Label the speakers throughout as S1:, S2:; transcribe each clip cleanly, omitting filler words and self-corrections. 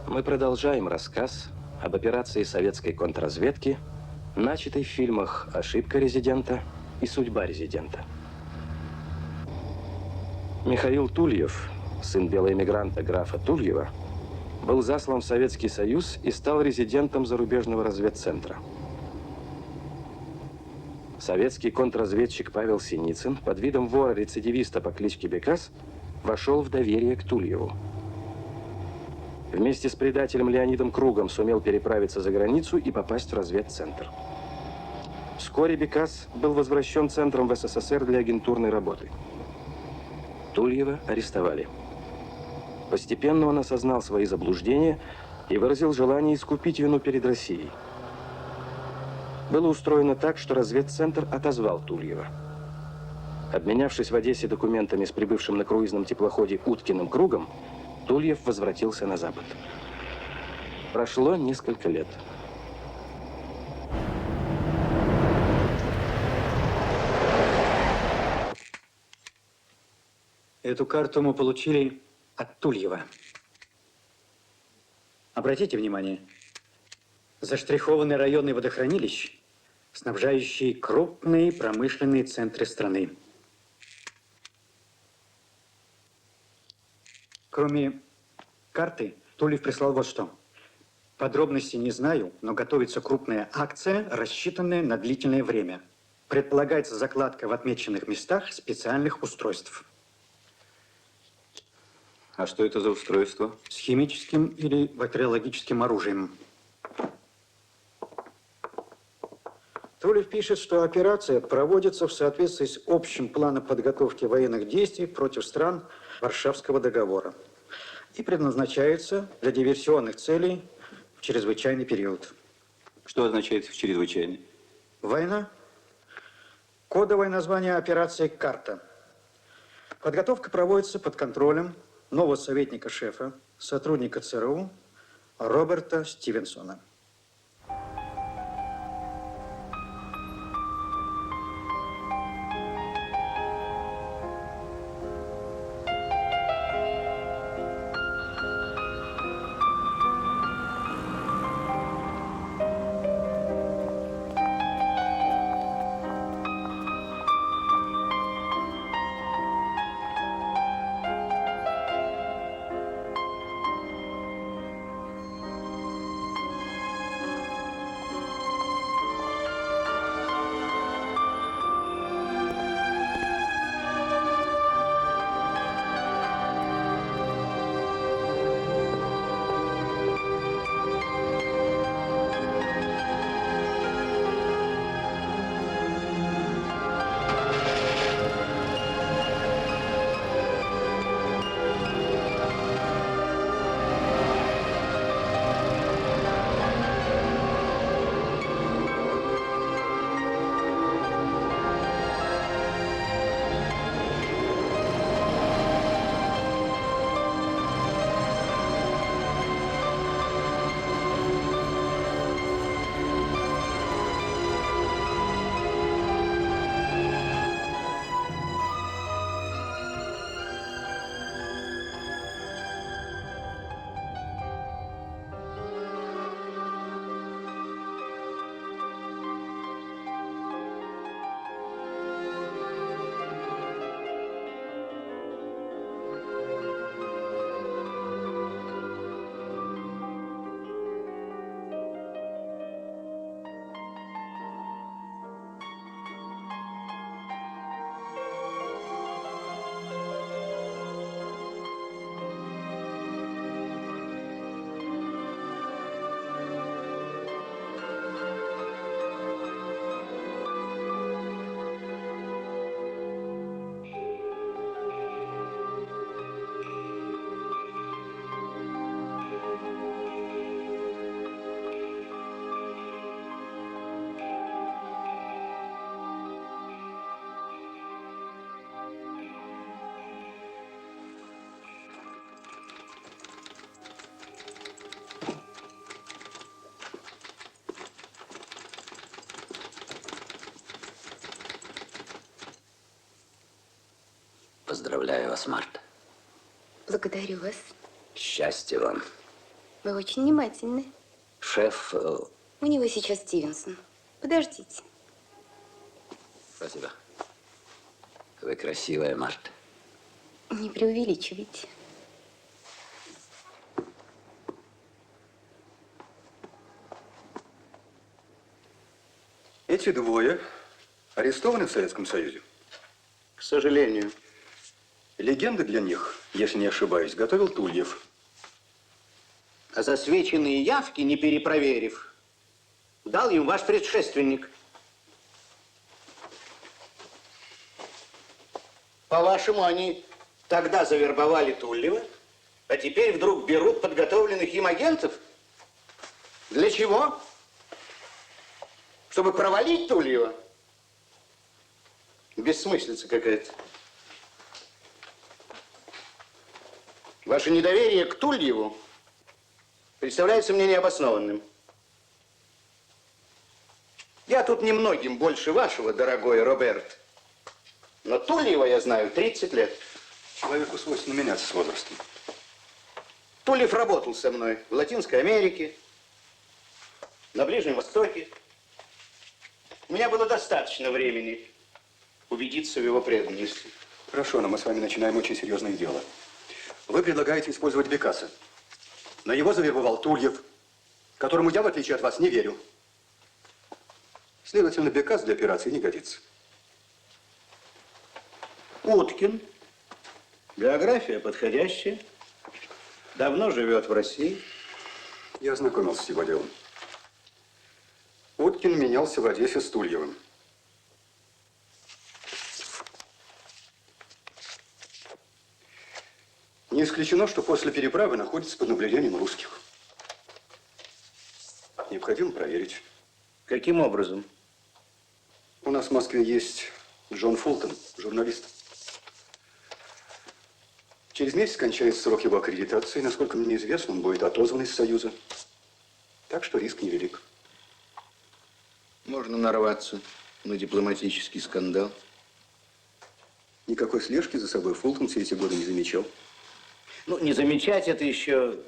S1: Мы продолжаем рассказ об операции советской контрразведки, начатой в фильмах «Ошибка резидента» и «Судьба резидента». Михаил Тульев, сын белоэмигранта графа Тульева, был заслан в Советский Союз и стал резидентом зарубежного разведцентра. Советский контрразведчик Павел Синицын под видом вора-рецидивиста по кличке Бекас вошел в доверие к Тульеву. Вместе с предателем Леонидом Кругом сумел переправиться за границу и попасть в разведцентр. Вскоре Бекас был возвращен центром в СССР для агентурной работы. Тульева арестовали. Постепенно он осознал свои заблуждения и выразил желание искупить вину перед Россией. Было устроено так, что разведцентр отозвал Тульева. Обменявшись в Одессе документами с прибывшим на круизном теплоходе Уткиным Кругом, Тульев возвратился на Запад. Прошло несколько лет.
S2: Эту карту мы получили от Тульева. Обратите внимание, заштрихованы районы водохранилищ, снабжающие крупные промышленные центры страны. Кроме карты, Тульев прислал вот что. Подробностей не знаю, но готовится крупная акция, рассчитанная на длительное время. Предполагается закладка в отмеченных местах специальных устройств.
S3: А что это за устройство?
S2: С химическим или бактериологическим оружием. Тульев пишет, что операция проводится в соответствии с общим планом подготовки военных действий против стран Варшавского договора и предназначается для диверсионных целей в чрезвычайный период.
S3: Что означает в чрезвычайный?
S2: Война. Кодовое название операции «Карта». Подготовка проводится под контролем нового советника шефа, сотрудника ЦРУ Роберта Стивенсона.
S4: Поздравляю вас, Марта.
S5: Благодарю вас.
S4: Счастья вам. Вы очень внимательны.
S5: Шеф,
S4: У него сейчас Стивенсон. Подождите.
S5: спасибо. Вы красивая, Марта.
S4: Не преувеличивайте.
S6: Эти двое арестованы в Советском Союзе.
S2: К сожалению.
S6: Легенды для них, если не ошибаюсь, готовил Тульев.
S7: А засвеченные явки, не перепроверив, дал им ваш предшественник. По-вашему, они тогда завербовали Тульева, а теперь вдруг берут подготовленных им агентов? Для чего? Чтобы провалить Тульева? Бессмыслица какая-то. Ваше недоверие к Тульеву представляется мне необоснованным. Я тут немногим больше вашего, дорогой Роберт. Но Тульева я знаю 30 лет.
S6: Человеку свойственно меняться с возрастом.
S7: Тульев работал со мной в Латинской Америке, на Ближнем Востоке. У меня было достаточно времени убедиться в его преданности.
S6: Хорошо, но мы с вами начинаем очень серьезное дело. Вы предлагаете использовать Бекаса. Но его завербовал Тульев, которому я, в отличие от вас, не верю. Следовательно, Бекас для операции не годится.
S7: Уткин. Биография подходящая. Давно живет в России.
S6: Я ознакомился с его делом. Уткин менялся в Одессе с Тульевым. Не исключено, что после переправы находится под наблюдением русских. Необходимо проверить.
S7: Каким образом?
S6: У нас в Москве есть Джон Фултон, журналист. Через месяц кончается срок его аккредитации. Насколько мне известно, он будет отозван из Союза. Так что риск невелик.
S7: Можно нарваться на дипломатический скандал.
S6: Никакой слежки за собой Фултон все эти годы не замечал.
S7: Ну, не замечать это еще...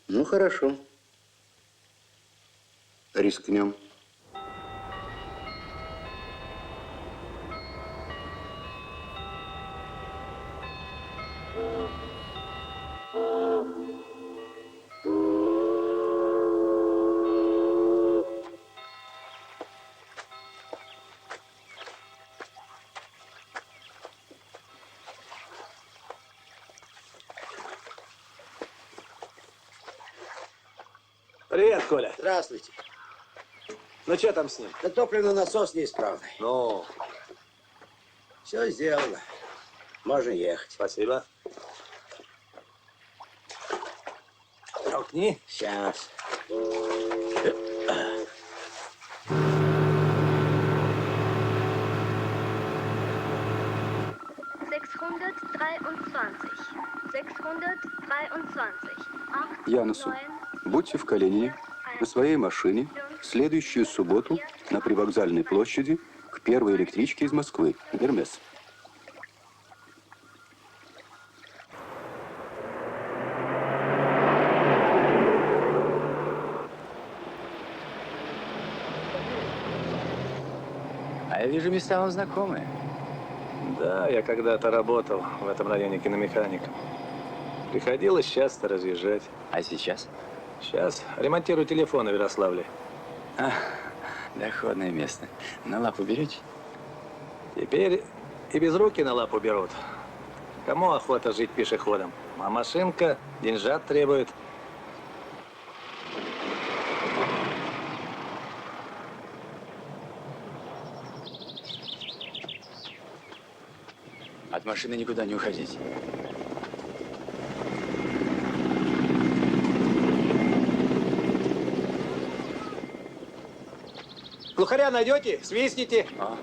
S7: Ну, хорошо. Рискнем.
S8: Привет, Коля.
S9: Здравствуйте.
S8: Ну, что там с ним?
S9: Да топливный насос неисправный.
S8: Ну,
S9: Все сделано. Можно ехать.
S8: спасибо. Толкни.
S9: Сейчас.
S10: 623.
S6: Янусу, будьте в Калинине на своей машине в следующую субботу на Привокзальной площади к первой электричке из Москвы, Гермес.
S5: А я вижу, места вам знакомые.
S8: Да, я когда-то работал в этом районе киномехаником. Приходилось часто разъезжать.
S5: А сейчас?
S8: Сейчас ремонтирую телефоны в Ярославле.
S5: А, доходное место. На лапу берете?
S8: Теперь и без руки на лапу берут. Кому охота жить пешеходом? А машинка деньжат требует.
S5: От машины никуда не уходить.
S8: Глухаря найдете? Свистните.
S5: А?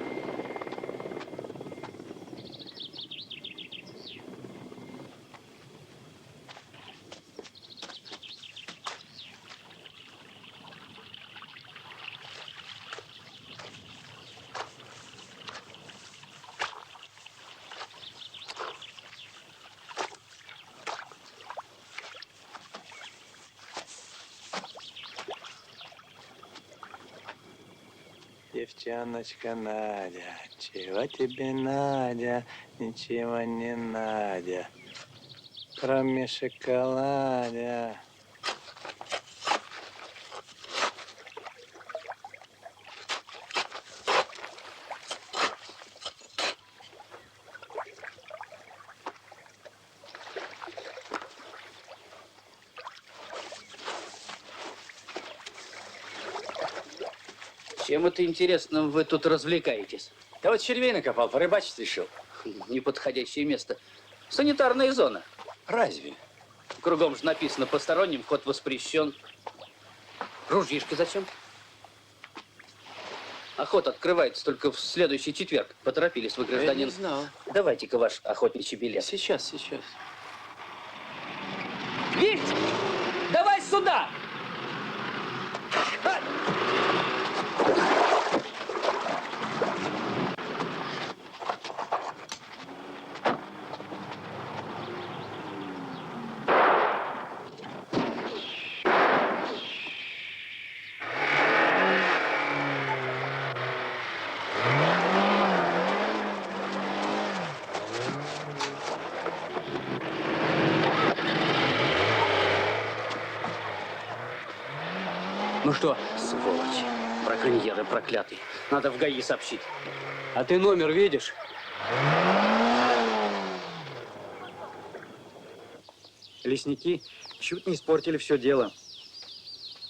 S8: Девчоночка Надя, чего тебе, Надя, ничего не Надя, кроме шоколадя.
S10: Чем это, интересно, вы тут развлекаетесь?
S5: Да вот червей накопал, порыбачить решил.
S10: Неподходящее место. Санитарная зона.
S5: Разве?
S10: Кругом же написано: посторонним вход воспрещен. Ружьишки зачем? Охота открывается только в следующий четверг. Поторопились вы, гражданин.
S5: Я не знал.
S10: Давайте-ка ваш охотничий билет.
S5: Сейчас.
S10: Вить! Давай сюда! Ну что? Сволочь. Браконьеры проклятый. Надо в ГАИ сообщить.
S5: А ты номер видишь?
S2: Лесники чуть не испортили все дело.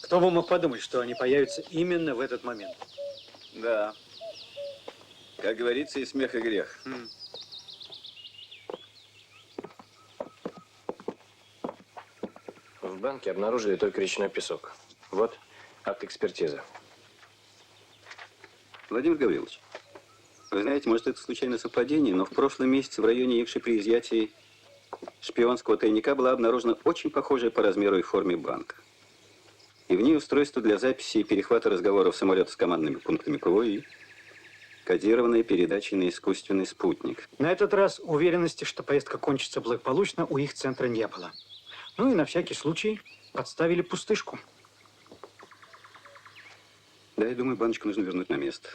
S2: Кто бы мог подумать, что они появятся именно в этот момент?
S3: Да. Как говорится, и смех, и грех.
S1: В банке обнаружили только речной песок. Вот акт экспертизы.
S3: Владимир Гаврилович, вы знаете, может, это случайное совпадение, но в прошлом месяце в районе Ивши при изъятии шпионского тайника была обнаружена очень похожая по размеру и форме банка. И в ней устройство для записи и перехвата разговоров самолета с командными пунктами ПВО и кодированная передача на искусственный спутник.
S2: На этот раз уверенности, что поездка кончится благополучно, у их центра не было. Ну и на всякий случай подставили пустышку.
S3: Да, я думаю, баночку нужно вернуть на место.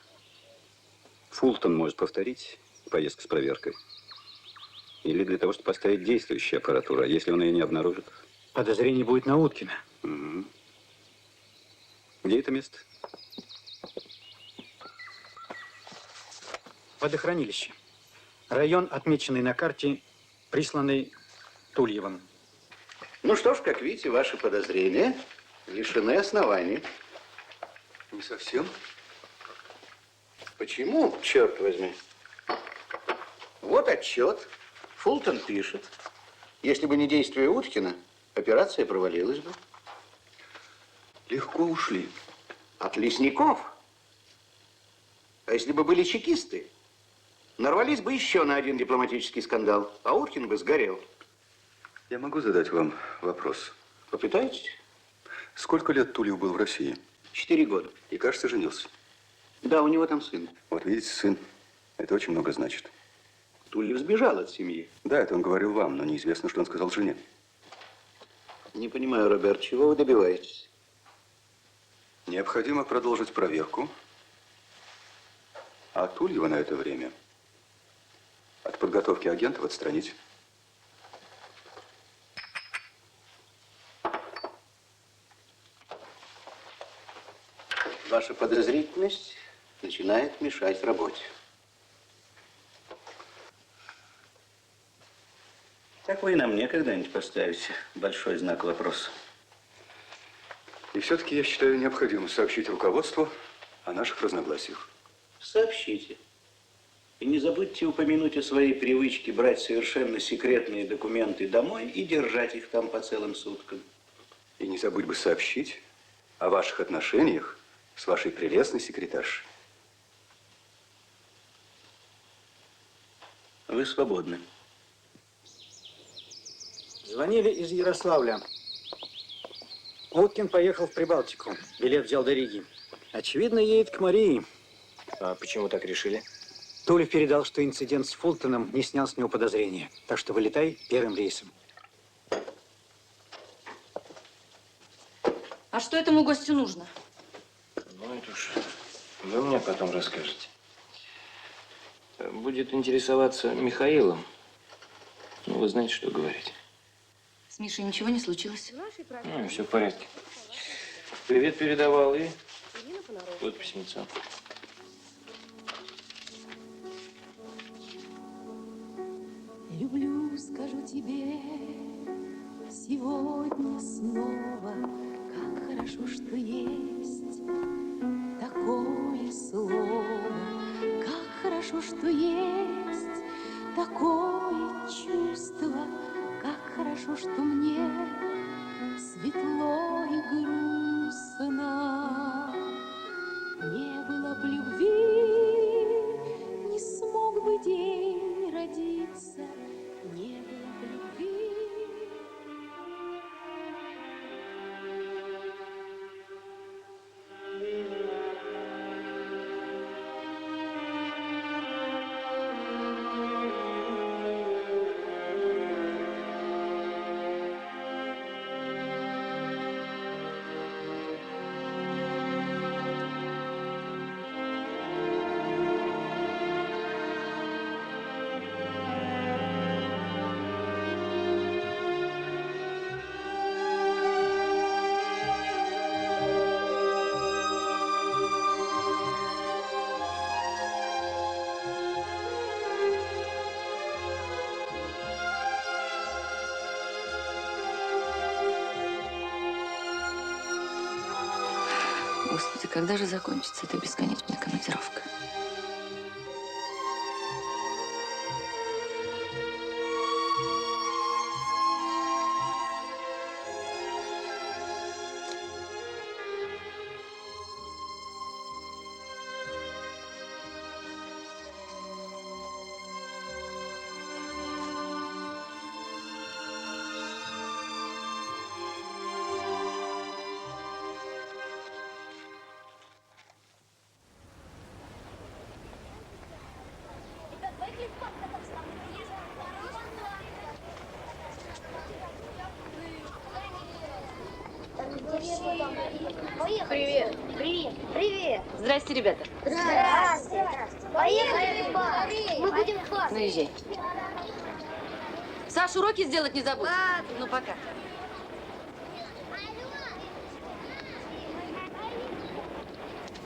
S3: Фултон может повторить поездку с проверкой. Или для того, чтобы поставить действующую аппаратуру, а если он ее не обнаружит?
S2: Подозрение будет на Уткина.
S3: Угу. Где это место?
S2: Водохранилище. Район, отмеченный на карте, присланный Тульевым.
S7: Ну что ж, как видите, ваши подозрения лишены оснований.
S3: Не совсем.
S7: Почему, черт возьми? Вот отчет. Фултон пишет. Если бы не действие Уткина, операция провалилась бы.
S3: Легко ушли.
S7: От лесников. А если бы были чекисты, нарвались бы еще на один дипломатический скандал, а Уткин бы сгорел.
S6: Я могу задать вам вопрос?
S7: Попытайтесь?
S6: Сколько лет Тульев был в России?
S7: 4 года.
S6: И, кажется, женился.
S7: Да, у него там сын.
S6: Вот видите, сын. Это очень много значит.
S7: Тульев сбежал от семьи.
S6: Да, это он говорил вам, но неизвестно, что он сказал жене.
S7: Не понимаю, Роберт, чего вы добиваетесь?
S6: Необходимо продолжить проверку. А Тульева на это время от подготовки агентов отстранить.
S7: Ваша подозрительность начинает мешать работе. Так вы и на мне когда-нибудь поставите большой знак вопроса.
S6: И все-таки я считаю необходимым сообщить руководству о наших разногласиях.
S7: Сообщите. И не забудьте упомянуть о своей привычке брать совершенно секретные документы домой и держать их там по целым суткам.
S6: И не забудь бы сообщить о ваших отношениях с вашей прелестной секретаршей.
S7: Вы свободны.
S2: Звонили из Ярославля. Уткин поехал в Прибалтику. Билет взял до Риги. Очевидно, едет к Марии.
S1: А почему так решили?
S2: Тулев передал, что инцидент с Фултоном не снял с него подозрения. Так что вылетай первым рейсом.
S11: А что этому гостю нужно?
S1: Ну, это уж Вы мне потом расскажете. Будет интересоваться Михаилом. Ну, вы знаете, что говорить.
S11: С Мишей ничего не случилось?
S1: Ну, все в порядке. Привет передавал и вот письмецо.
S12: Люблю, скажу тебе, сегодня снова, как хорошо, что есть такое слово, как хорошо, что есть такое чувство, как хорошо, что мне светло и грустно. Не было б любви, не смог бы день родиться, не было бы любви.
S11: Господи, когда же закончится эта бесконечная командировка?
S13: Привет. Привет. Привет.
S11: Здрасте, ребята.
S13: Здравствуйте. Поехали в бар. Мы будем в бар.
S11: Наезжай. Саш, уроки сделать не забудь.
S13: Ладно.
S11: Ну, пока.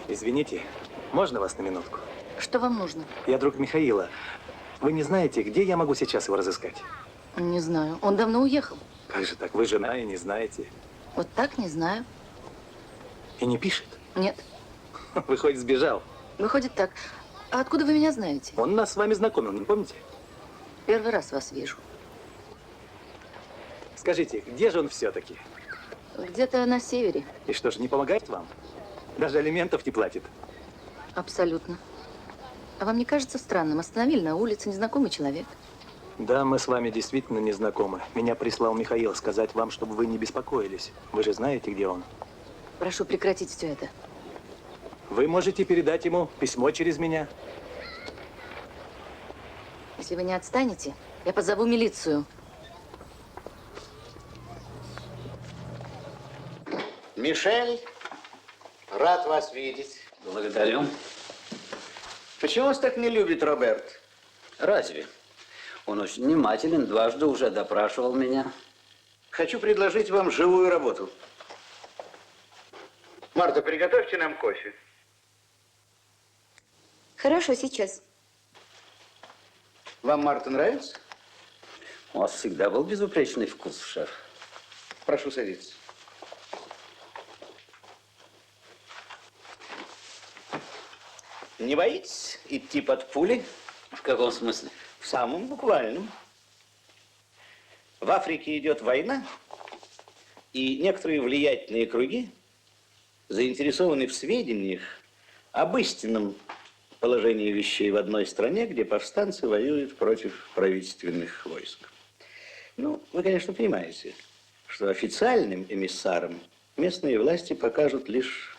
S8: Извините, можно вас на минутку?
S11: Что вам нужно?
S8: Я друг Михаила. Вы не знаете, где я могу сейчас его разыскать?
S11: Не знаю. Он давно уехал.
S8: Как же так? Вы жена и не знаете.
S11: Вот так не знаю.
S8: И не пишет?
S11: Нет.
S8: Выходит, сбежал.
S11: Выходит так. А откуда вы меня знаете?
S8: Он нас с вами знакомил, не помните?
S11: Первый раз вас вижу.
S8: Скажите, где же он все-таки?
S11: Где-то на севере.
S8: И что же, не помогает вам? Даже алиментов не платит?
S11: Абсолютно. А вам не кажется странным? Остановили на улице незнакомый человек.
S8: Да, мы с вами действительно не знакомы. Меня прислал Михаил сказать вам, чтобы вы не беспокоились. Вы же знаете, где он.
S11: Прошу прекратить все это.
S8: Вы можете передать ему письмо через меня.
S11: Если вы не отстанете, я позову милицию.
S7: Мишель, рад вас видеть.
S10: Благодарю.
S7: Почему вас так не любит Роберт?
S10: Разве? Он очень внимателен, дважды уже допрашивал меня.
S7: Хочу предложить вам живую работу. Марта, приготовьте нам кофе.
S4: Хорошо, сейчас.
S7: Вам Марта нравится?
S10: У вас всегда был безупречный вкус, шеф.
S7: Прошу садиться. Не боитесь идти под пули?
S10: В каком смысле?
S7: В самом буквальном. В Африке идет война, и некоторые влиятельные круги заинтересованы в сведениях об истинном положении вещей в одной стране, где повстанцы воюют против правительственных войск. Ну, вы, конечно, понимаете, что официальным эмиссарам местные власти покажут лишь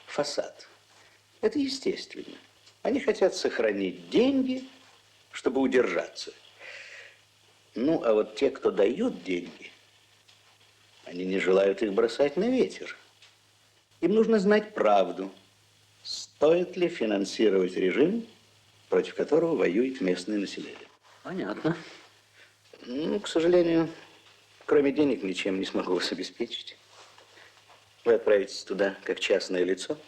S7: фасад. Это естественно. Они хотят сохранить деньги, чтобы удержаться. Ну, а вот те, кто дают деньги, они не желают их бросать на ветер. Им нужно знать правду, Стоит ли финансировать режим, против которого воюет местное население?
S10: Понятно.
S7: Ну, к сожалению, кроме денег ничем не смогу вас обеспечить. Вы отправитесь туда как частное лицо.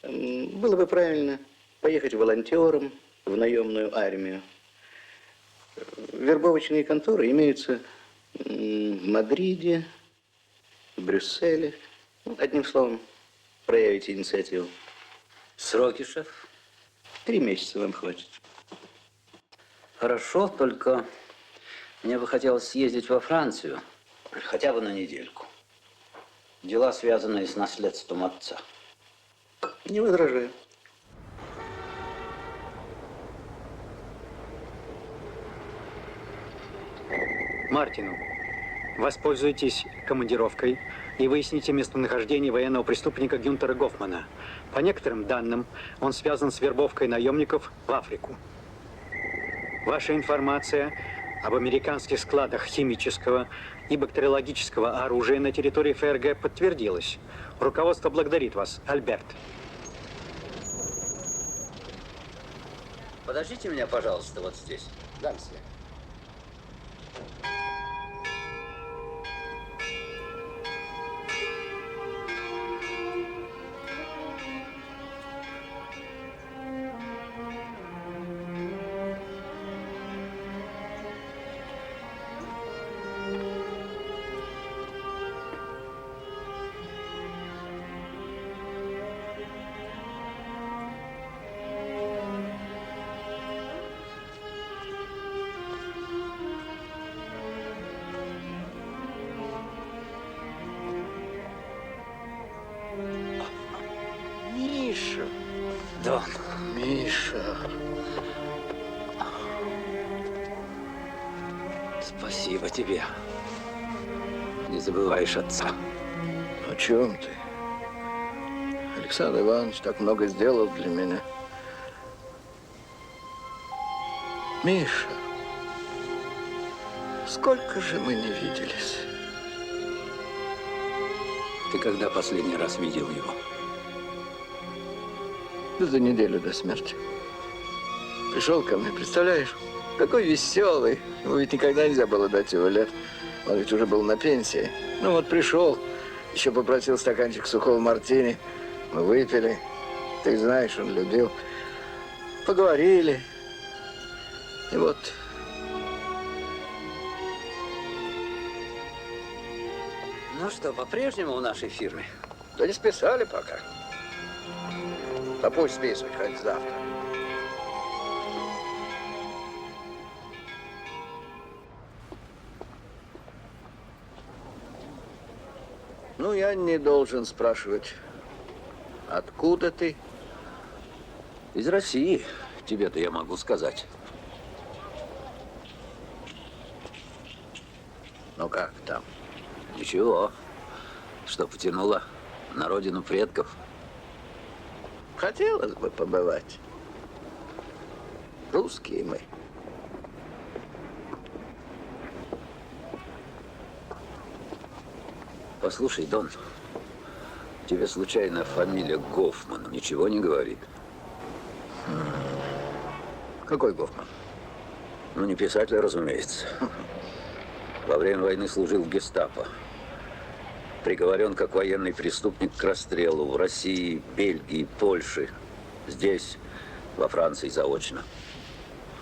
S7: Было бы правильно поехать волонтером в наемную армию. Вербовочные конторы имеются в Мадриде, в Брюсселе. Одним словом, проявите инициативу.
S10: Сроки, шеф?
S7: 3 месяца вам хватит.
S10: Хорошо, только мне бы хотелось съездить во Францию, хотя бы на недельку. Дела, связанные с наследством отца.
S7: Не возражаю.
S2: Мартину, воспользуйтесь командировкой и выясните местонахождение военного преступника Гюнтера Гофмана. По некоторым данным, он связан с вербовкой наемников в Африку. Ваша информация об американских складах химического и бактериологического оружия на территории ФРГ подтвердилась. Руководство благодарит вас, Альберт.
S10: Подождите меня, пожалуйста, вот здесь.
S9: Да, мсье.
S10: Миша. Дон.
S8: Миша.
S10: Спасибо тебе. Не забываешь отца.
S8: О чем ты? Александр Иванович так много сделал для меня. Миша, сколько же мы не виделись?
S10: Ты когда последний раз видел его?
S8: Да за неделю до смерти. Пришел ко мне, представляешь? Какой веселый. Ему ведь никогда нельзя было дать его лет. Он ведь уже был на пенсии. Ну вот пришел, еще попросил стаканчик сухого мартини. Мы выпили. Ты знаешь, он любил. Поговорили. И вот...
S10: Ну что, по-прежнему в нашей фирме?
S8: Да не списали пока. А пусть списывать хоть завтра. Ну, я не должен спрашивать, откуда ты?
S10: Из России. Тебе-то я могу сказать.
S8: Ну, как там?
S10: Ничего. Что потянуло на родину предков.
S8: Хотелось бы побывать. Русские мы.
S10: Послушай, Дон, тебе случайно фамилия Гофман ничего не говорит?
S8: Какой Гофман?
S10: Ну, не писатель, разумеется. Во время войны служил в гестапо. Приговорен как военный преступник к расстрелу в России, Бельгии, Польше. Здесь, во Франции, заочно.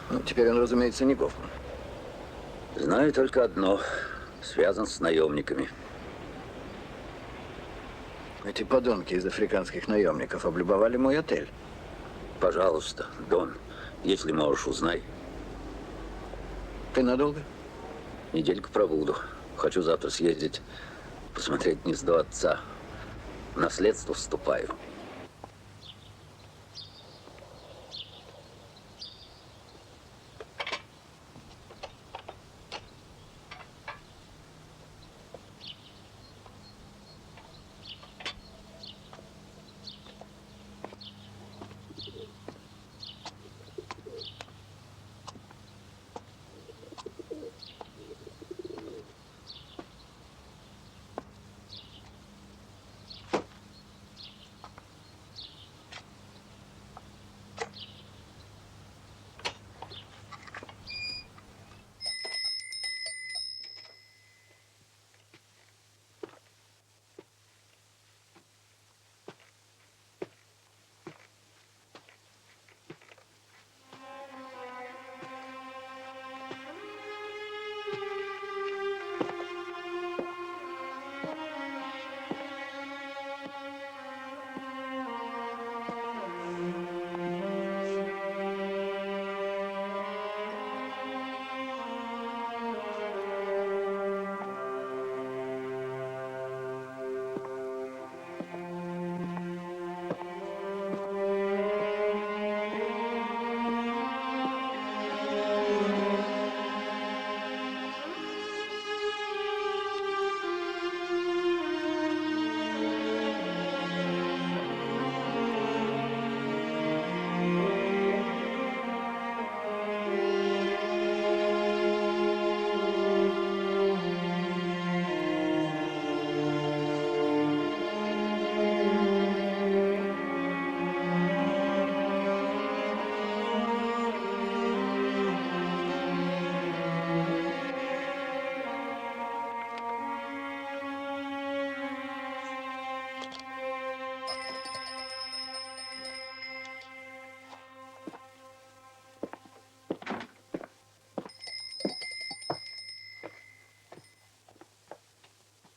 S8: Ну, теперь он, разумеется, не Гофман.
S10: Знаю только одно. Связан с наемниками.
S8: Эти подонки из африканских наемников облюбовали мой отель.
S10: Пожалуйста, Дон, если можешь, узнай.
S8: Ты надолго?
S10: Недельку пробуду. Хочу завтра съездить, посмотреть гнездо отца. В наследство вступаю.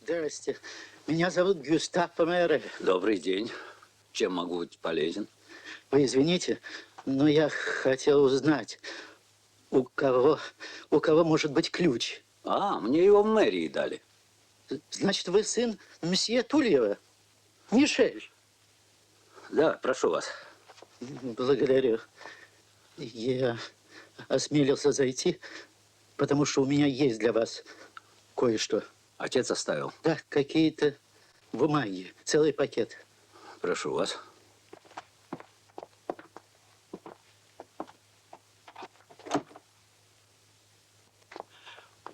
S2: Здрасте. Меня зовут Гюстав Помере.
S10: Добрый день. Чем могу быть полезен?
S2: Вы извините, но я хотел узнать, у кого может быть ключ?
S10: А, мне его в мэрии дали.
S2: Значит, вы сын мсье Тульева? Мишель?
S10: Да, прошу вас.
S2: Благодарю. Я осмелился зайти, потому что у меня есть для вас кое-что.
S10: Отец оставил?
S2: Да, какие-то бумаги, целый пакет.
S10: Прошу вас.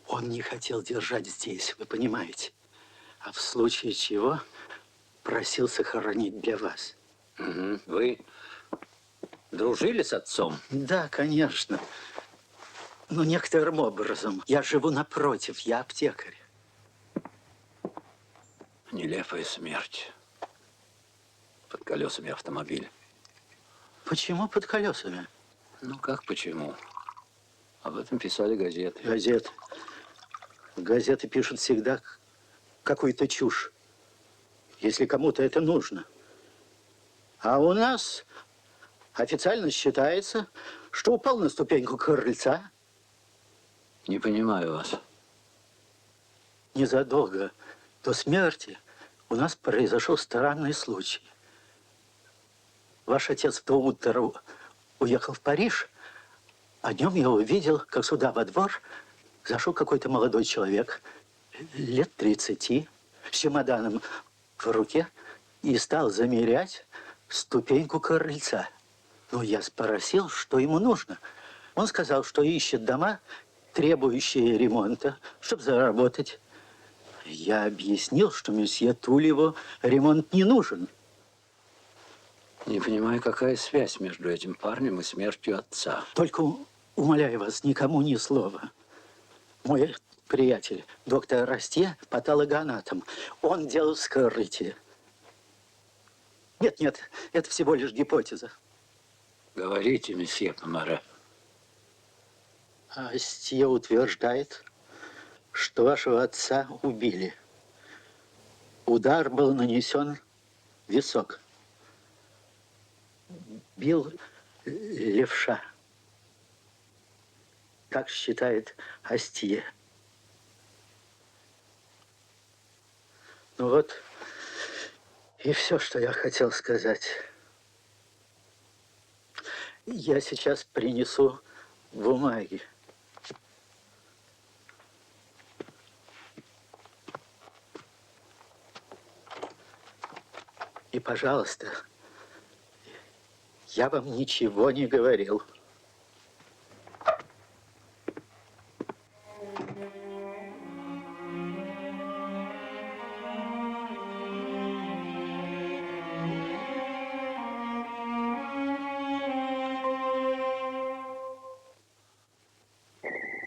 S2: Он не хотел держать здесь, вы понимаете. А в случае чего просил сохранить для вас.
S10: Угу. Вы дружили с отцом?
S2: Да, конечно. Но некоторым образом. Я живу напротив, я аптекарь.
S10: Нелепая смерть. Под колесами автомобиля.
S2: Почему под колесами?
S10: Ну, как почему? Об этом писали газеты.
S2: Газеты. Газеты пишут всегда какую-то чушь, если кому-то это нужно. А у нас официально считается, что упал на ступеньку крыльца.
S10: Не понимаю вас.
S2: Незадолго до смерти у нас произошел странный случай. Ваш отец в то утро уехал в Париж, а днем я увидел, как сюда во двор зашел какой-то молодой человек, лет 30, с чемоданом в руке, и стал замерять ступеньку крыльца. Но я спросил, что ему нужно. Он сказал, что ищет дома, требующие ремонта, чтобы заработать. Я объяснил, что месье Тульеву ремонт не нужен.
S10: Не понимаю, какая связь между этим парнем и смертью отца.
S2: Только умоляю вас, никому ни слова. Мой приятель, доктор Растье, патологоанатом, он делал вскрытие. Нет, это всего лишь гипотеза.
S10: Говорите, месье Помере.
S2: Растье утверждает, что вашего отца убили. Удар был нанесен в висок. Бил левша. Так считает Астье. Ну вот и все, что я хотел сказать. Я сейчас принесу бумаги. И, пожалуйста, я вам ничего не говорил.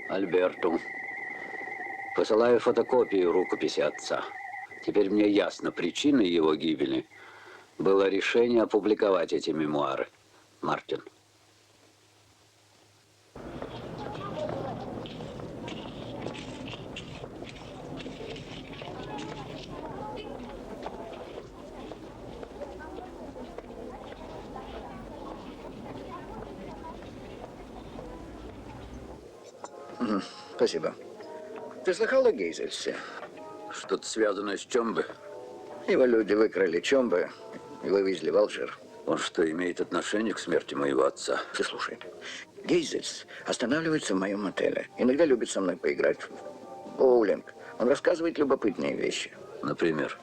S10: Альберту. Посылаю фотокопию рукописи отца. Теперь мне ясно, причиной его гибели было решение опубликовать эти мемуары. Мартин.
S8: Спасибо. Ты слыхал о Гейзельсе?
S10: Что-то связанное с Чомбе?
S8: Его люди выкрали Чомбе и вывезли в Алжир.
S10: Он что, имеет отношение к смерти моего отца?
S8: Ты слушай. Гейзельс останавливается в моем отеле. Иногда любит со мной поиграть в боулинг. Он рассказывает любопытные вещи.
S10: Например?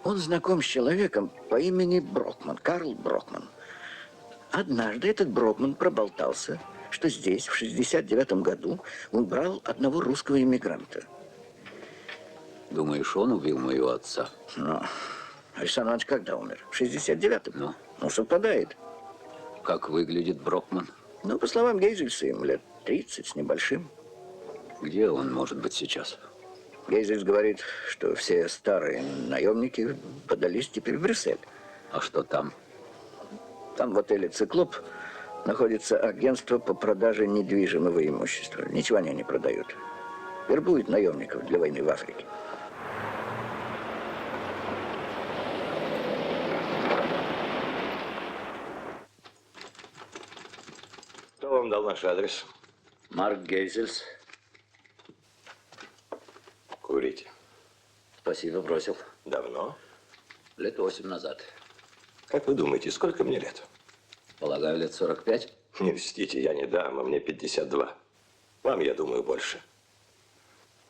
S8: Он знаком с человеком по имени Брокман, Карл Брокман. Однажды этот Брокман проболтался, что здесь, в 69 году, он брал одного русского иммигранта.
S10: Думаешь, он убил моего отца?
S8: Ну, Александр Иванович когда умер? В 69-м. Ну, совпадает.
S10: Как выглядит Брокман?
S8: Ну, по словам Гейзельса, ему лет 30 с небольшим.
S10: Где он может быть сейчас?
S8: Гейзельс говорит, что все старые наемники подались теперь в Брюссель.
S10: А что там?
S8: Там в отеле «Циклоп» находится агентство по продаже недвижимого имущества. Ничего они не продают.
S10: Вербуют наемников для войны в Африке.
S14: Кто вам дал наш адрес?
S10: Марк Гейзельс.
S14: Курите.
S10: Спасибо, бросил.
S14: Давно?
S10: Лет 8 назад.
S14: Как вы думаете, сколько мне лет?
S10: Полагаю, лет 45.
S14: Не льстите, я не дама, мне 52. Вам, я думаю, больше.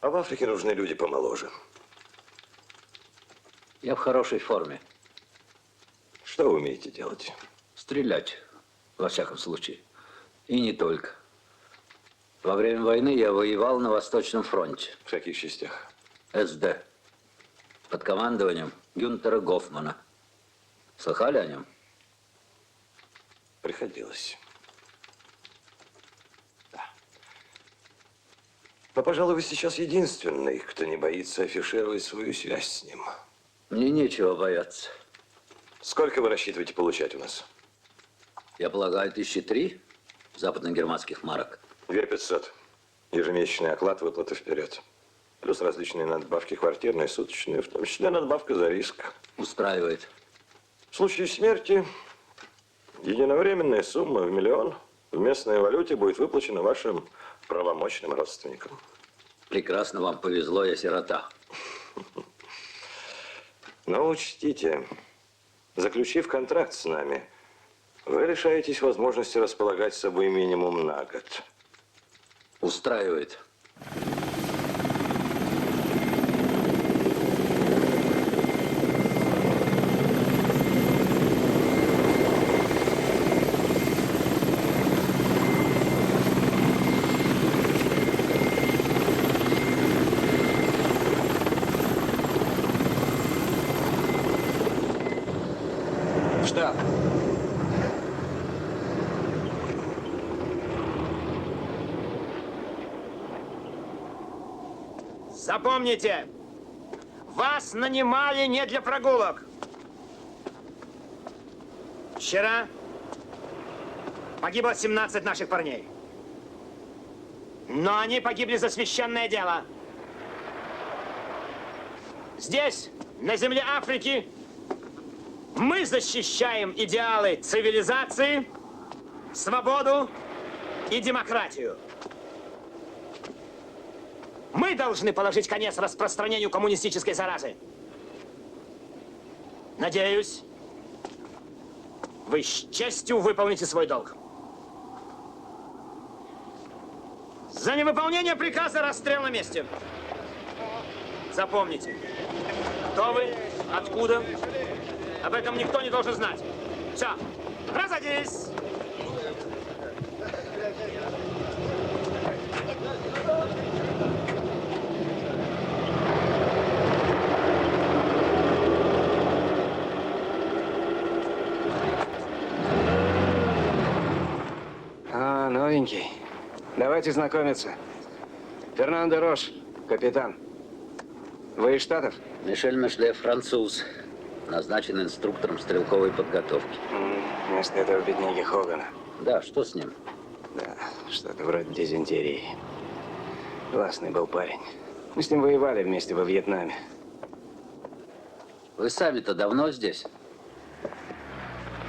S14: А в Африке нужны люди помоложе.
S10: Я в хорошей форме.
S14: Что вы умеете делать?
S10: Стрелять, во всяком случае. И не только. Во время войны я воевал на Восточном фронте.
S14: В каких частях?
S10: СД. Под командованием Гюнтера Гофмана. Слыхали о нем?
S14: Приходилось. Да. Но, пожалуй, вы сейчас единственный, кто не боится афишировать свою связь с ним.
S10: Мне нечего бояться.
S14: Сколько вы рассчитываете получать у нас?
S10: Я полагаю, 1003 западно-германских марок.
S14: 2500. Ежемесячный оклад, выплаты вперед. Плюс различные надбавки квартирные, суточные, в том числе надбавка за риск.
S10: Устраивает.
S14: В случае смерти единовременная сумма в 1 миллион в местной валюте будет выплачена вашим правомочным родственникам.
S10: Прекрасно вам повезло, я сирота.
S14: Но учтите, заключив контракт с нами, вы лишаетесь возможности располагать собой минимум на год.
S10: Устраивает.
S1: Штаб.
S15: Запомните, вас нанимали не для прогулок. Вчера погибло 17 наших парней. Но они погибли за священное дело. Здесь, на земле Африки, мы защищаем идеалы цивилизации, свободу и демократию. Мы должны положить конец распространению коммунистической заразы. Надеюсь, вы с честью выполните свой долг. За невыполнение приказа расстрел на месте. Запомните, кто вы, откуда, об этом никто не должен знать. Все, разойдись!
S1: Новенький. Давайте знакомиться. Фернандо Рош, капитан. Вы из Штатов?
S10: Мишель Мешле, француз. Назначен инструктором стрелковой подготовки.
S1: Вместо этого бедняги Хогана.
S10: Да, что с ним?
S1: Да, что-то вроде дизентерии. Классный был парень. Мы с ним воевали вместе во Вьетнаме.
S10: Вы сами-то давно здесь?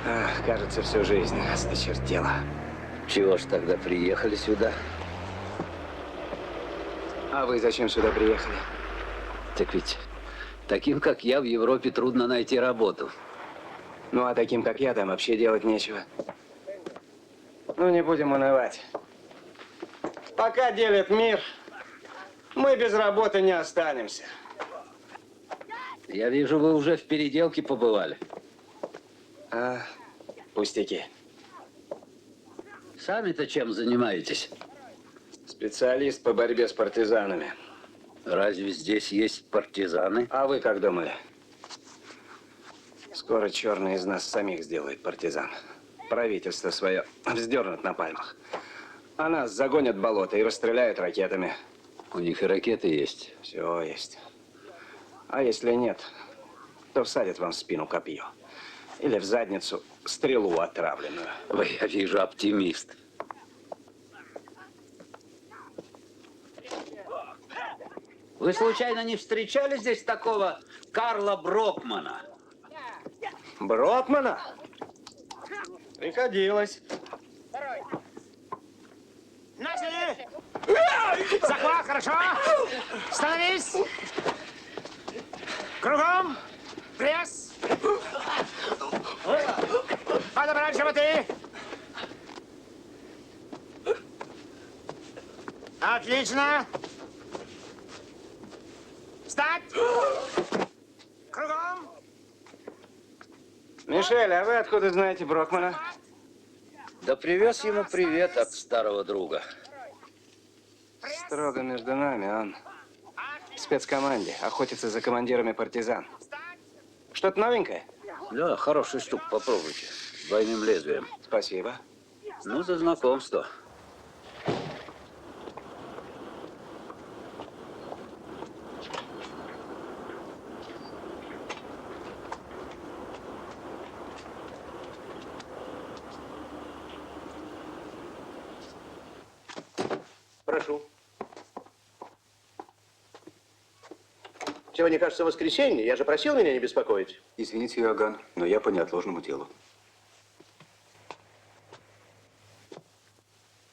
S1: Ах, кажется, всю жизнь осточертело.
S10: Чего ж тогда приехали сюда?
S1: А вы зачем сюда приехали?
S10: Так ведь таким, как я, в Европе трудно найти работу.
S1: Ну, а таким, как я, там вообще делать нечего. Ну, не будем унывать. Пока делят мир, мы без работы не останемся.
S10: Я вижу, вы уже в переделке побывали.
S1: А, пустяки.
S10: Сами-то чем занимаетесь?
S1: Специалист по борьбе с партизанами.
S10: Разве здесь есть партизаны?
S1: А вы как думали? Скоро черный из нас самих сделает партизан. Правительство свое вздернут на пальмах. А нас загонят в болото и расстреляют ракетами.
S10: У них и ракеты есть.
S1: Все есть. А если нет, то всадят вам в спину копье. Или в задницу стрелу отравленную.
S10: Вы, я вижу, оптимист. Вы случайно не встречали здесь такого Карла Брокмана?
S1: Брокмана? Приходилось.
S15: Начали! Захват, хорошо! Становись! Кругом! Пресс! Подобрать животы! Отлично! Встать! Кругом!
S1: Мишель, а вы откуда знаете Брокмана?
S10: Да привез ему привет от старого друга.
S1: Строго между нами, он в спецкоманде, охотится за командирами партизан. Что-то новенькое?
S10: Да, хороший штук, попробуйте. С двойным лезвием.
S1: Спасибо.
S10: Ну, за знакомство.
S7: Прошу. Сегодня, кажется, воскресенье. Я же просил меня не беспокоить.
S6: Извините, Иоганн, но я по неотложному делу.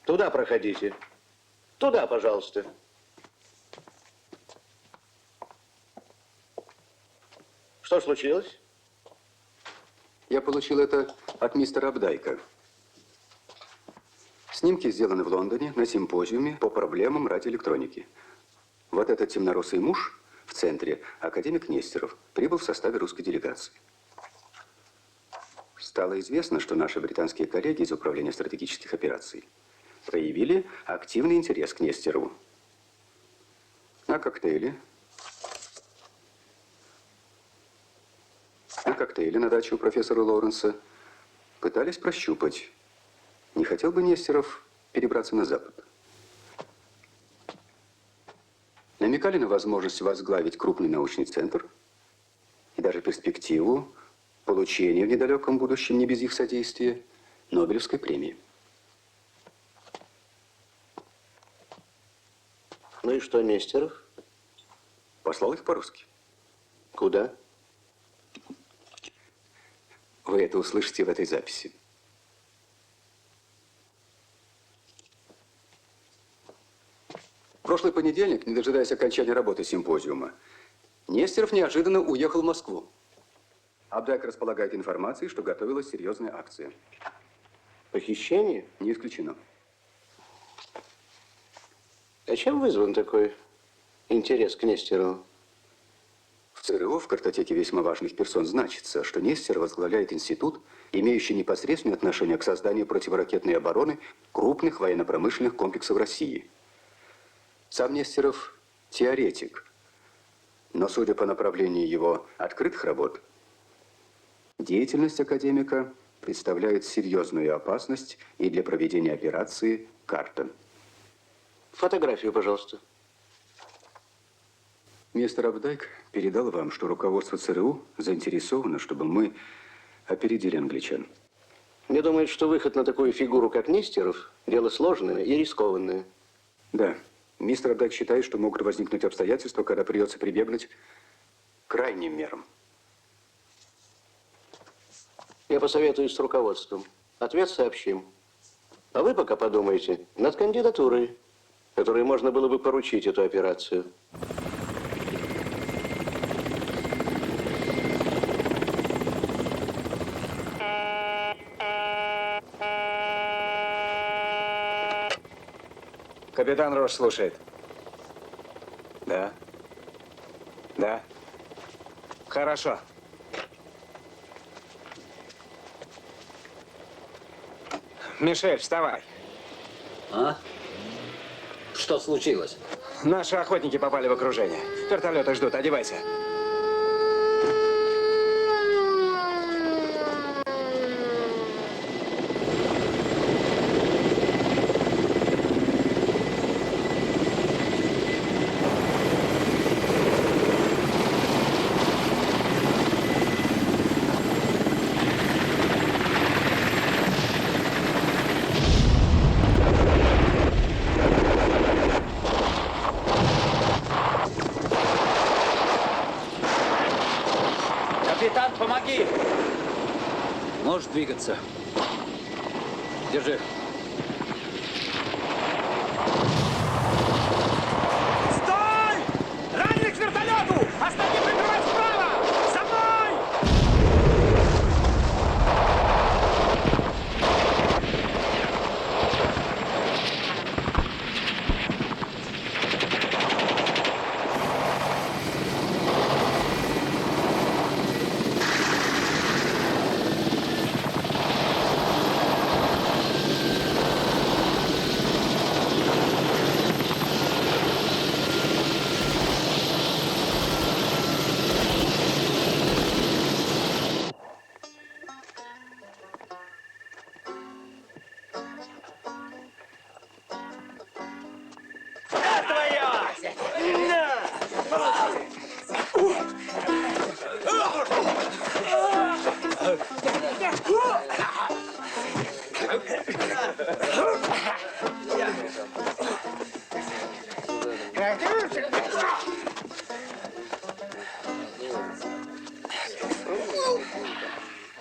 S7: Туда проходите. Туда, пожалуйста. Что случилось?
S6: Я получил это от мистера Абдайка. Снимки сделаны в Лондоне на симпозиуме по проблемам радиоэлектроники. Вот этот темнорусый муж в центре, академик Нестеров, прибыл в составе русской делегации. Стало известно, что наши британские коллеги из Управления стратегических операций проявили активный интерес к Нестерову. На коктейле на даче у профессора Лоуренса пытались прощупать, не хотел бы Нестеров перебраться на Запад. Намекали на возможность возглавить крупный научный центр и даже перспективу получения в недалеком будущем, не без их содействия, Нобелевской премии.
S7: Ну и что, Нестеров?
S6: Послал их по-русски.
S7: Куда?
S6: Вы это услышите в этой записи. В прошлый понедельник, не дожидаясь окончания работы симпозиума, Нестеров неожиданно уехал в Москву. Абдайк располагает информацией, что готовилась серьезная акция.
S7: Похищение?
S6: Не исключено.
S7: А чем вызван такой интерес к Нестерову?
S6: В ЦРУ в картотеке весьма важных персон значится, что Нестеров возглавляет институт, имеющий непосредственное отношение к созданию противоракетной обороны крупных военно-промышленных комплексов России. Сам Нестеров – теоретик, но, судя по направлению его открытых работ, деятельность академика представляет серьезную опасность и для проведения операции «Карта».
S7: Фотографию, пожалуйста.
S6: Мистер Абдайк передал вам, что руководство ЦРУ заинтересовано, чтобы мы опередили англичан.
S7: Мне думают, что выход на такую фигуру, как Нестеров, дело сложное и рискованное.
S6: Да. Мистер Абдайк считает, что могут возникнуть обстоятельства, когда придется прибегнуть к крайним мерам.
S7: Я посоветуюсь с руководством. Ответ сообщим. А вы пока подумайте над кандидатурой, которой можно было бы поручить эту операцию.
S1: Капитан Рош слушает. Да. Да. Хорошо. Мишель, вставай.
S10: А? Что случилось?
S1: Наши охотники попали в окружение. Вертолеты ждут, одевайся.
S10: Капитан, помоги! Можешь двигаться. Держи.
S15: Стой! Раненых к вертолету! Остальные прикрывать справа! За мной!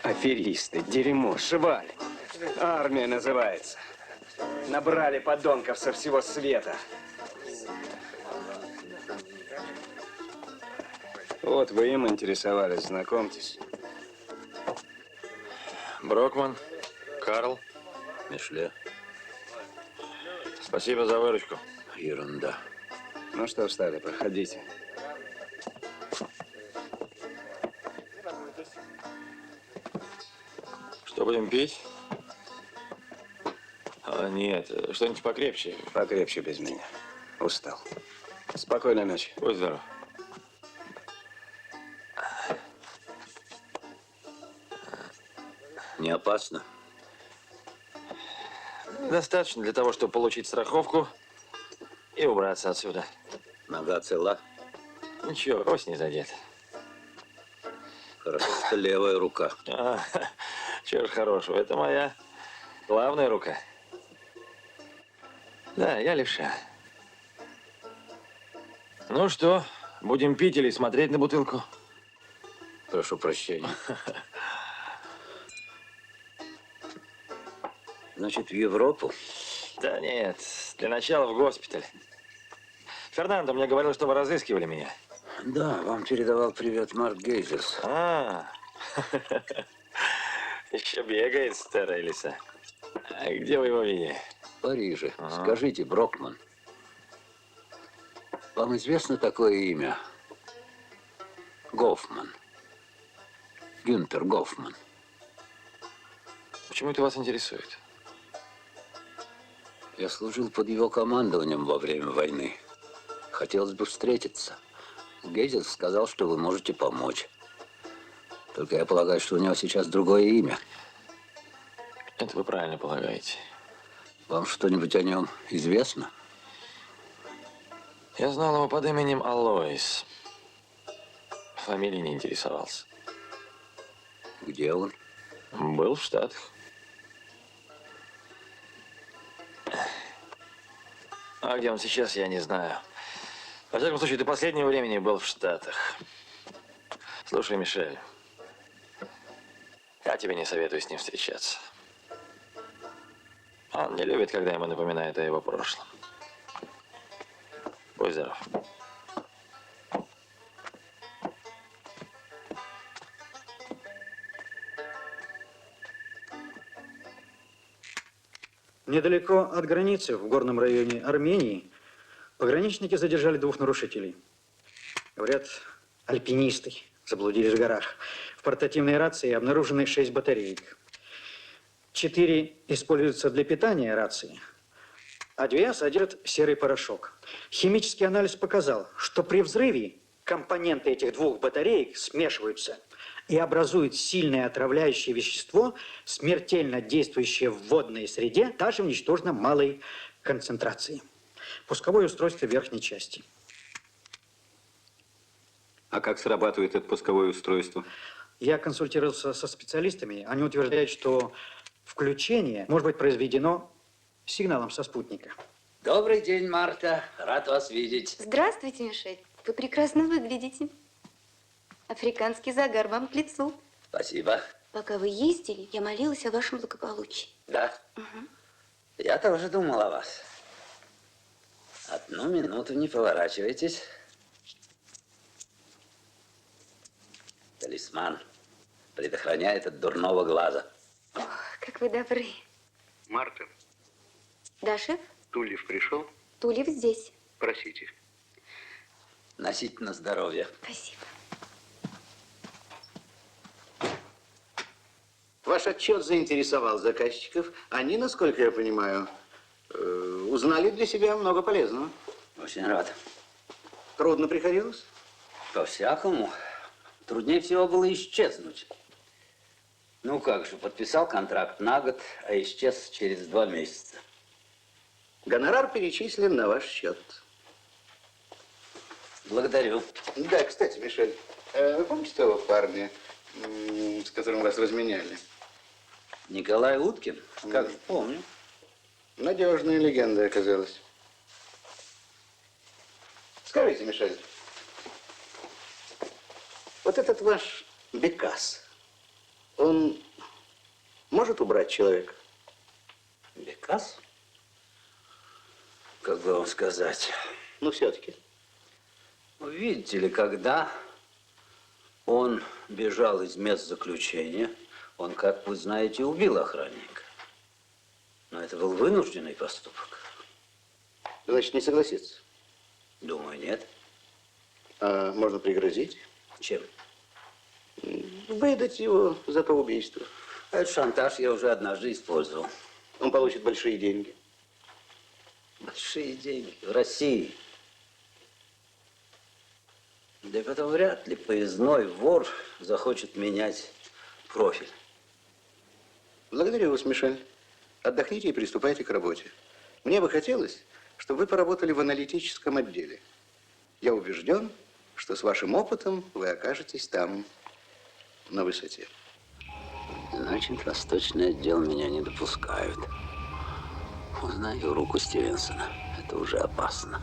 S1: Аферисты, дерьмо, шваль. Армия называется. Набрали подонков со всего света. Вот вы им интересовались, знакомьтесь.
S14: Брокман, Карл.
S10: Мишле.
S14: Спасибо за выручку.
S10: Ерунда.
S1: Ну что встали, проходите.
S14: Что будем пить? А, нет, что-нибудь покрепче.
S1: Покрепче без меня. Устал. Спокойной ночи.
S14: Будь здоров.
S10: Не опасно?
S14: Достаточно для того, чтобы получить страховку и убраться отсюда.
S10: Нога цела?
S14: Ничего, кость не задет.
S10: Хорошо, что левая рука.
S14: Чего ж хорошего, это моя главная рука. Да, я левша. Ну что, будем пить или смотреть на бутылку?
S10: Прошу прощения. Значит, в Европу?
S14: Да нет, для начала в госпиталь. Фернандо мне говорил, что вы разыскивали меня.
S10: Да, вам передавал привет Марк Гейзерс.
S14: Еще бегает старая лиса. А где вы его видели?
S10: В Париже. Скажите, Брокман, вам известно такое имя? Гофман. Гюнтер Гофман.
S14: Почему это вас интересует?
S10: Я служил под его командованием во время войны. Хотелось бы встретиться. Гейзерс сказал, что вы можете помочь. Только я полагаю, что у него сейчас другое имя.
S14: Это вы правильно полагаете.
S10: Вам что-нибудь о нем известно?
S14: Я знал его под именем Алоис. Фамилией не интересовался.
S10: Где он?
S14: Был в Штатах. А где он сейчас, я не знаю. Во всяком случае, до последнего времени был в Штатах. Слушай, Мишель, я тебе не советую с ним встречаться. Он не любит, когда ему напоминают о его прошлом. Будь здоров.
S2: Недалеко от границы, в горном районе Армении, пограничники задержали 2 нарушителей. Говорят, альпинисты заблудились в горах. В портативной рации обнаружены 6 батареек. 4 используются для питания рации, а 2 содержат серый порошок. Химический анализ показал, что при взрыве компоненты этих 2 батареек смешиваются и образуют сильное отравляющее вещество, смертельно действующее в водной среде, даже в ничтожно малой концентрации. Пусковое устройство верхней части.
S3: А как срабатывает это пусковое устройство?
S2: Я консультировался со специалистами. Они утверждают, что включение может быть произведено сигналом со спутника.
S10: Добрый день, Марта. Рад вас видеть.
S4: Здравствуйте, Мишель. Вы прекрасно выглядите. Африканский загар вам к лицу.
S10: Спасибо.
S4: Пока вы ездили, я молилась о вашем благополучии.
S10: Да?
S4: Угу.
S10: Я тоже думал о вас. Одну минуту не поворачивайтесь. Талисман предохраняет от дурного глаза.
S4: Ох, как вы добры.
S7: Марта,
S4: Да, шеф?
S7: Тулев пришел?
S4: Тулев здесь.
S7: Просите.
S10: Носите на здоровье.
S4: Спасибо.
S7: Ваш отчет заинтересовал заказчиков. Они, насколько я понимаю, узнали для себя много полезного.
S10: Очень рад.
S7: Трудно приходилось?
S10: По-всякому. Труднее всего было исчезнуть. Ну как же, подписал контракт на год, а исчез через 2 месяца.
S7: Гонорар перечислен на ваш счет.
S10: Благодарю.
S7: Да, кстати, Мишель, вы помните того парня, с которым вас разменяли?
S10: Николай Уткин? Как же, помню.
S7: Надежная легенда оказалась. Скажите, Мишель, вот этот ваш Бекас, он может убрать человека?
S10: Бекас? Как бы вам сказать?
S7: Ну, все-таки.
S10: Видите ли, когда он бежал из мест заключения, он, как вы знаете, убил охранника. Но это был вынужденный поступок.
S7: Значит, не согласится?
S10: Думаю, нет.
S7: А можно пригрозить?
S10: Чем?
S7: Выдать его за то убийство.
S10: Этот шантаж я уже однажды использовал.
S7: Он получит большие деньги.
S10: Большие деньги в России. Да и потом вряд ли поездной вор захочет менять профиль.
S7: Благодарю вас, Мишель. Отдохните и приступайте к работе. Мне бы хотелось, чтобы вы поработали в аналитическом отделе. Я убежден, что с вашим опытом вы окажетесь там на высоте.
S10: Значит, восточный отдел меня не допускают. Узнаю руку Стивенсона. Это уже опасно.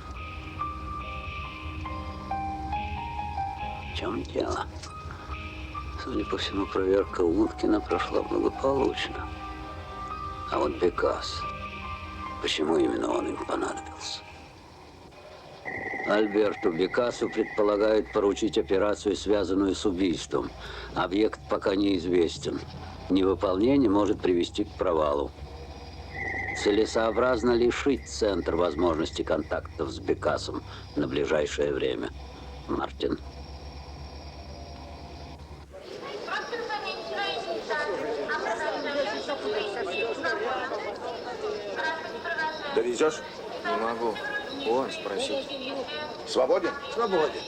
S10: В чем дело? Судя по всему, проверка Уткина прошла благополучно. А вот Бекас, почему именно он им понадобился? Альберту Бекасу предполагают поручить операцию, связанную с убийством. Объект пока неизвестен. Невыполнение может привести к провалу. Целесообразно лишить Центр возможности контактов с Бекасом на ближайшее время. Мартин.
S16: Довезешь?
S15: Не могу. Вон, спросить.
S16: Свободен?
S9: Свободен.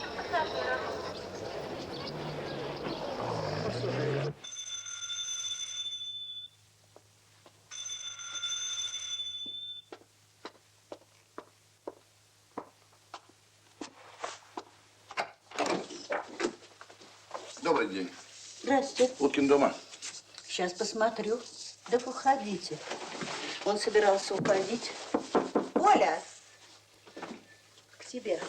S16: Добрый день.
S17: Здравствуйте.
S16: Уткин дома?
S17: Сейчас посмотрю. Да уходите. Он собирался уходить. Оля! К тебе.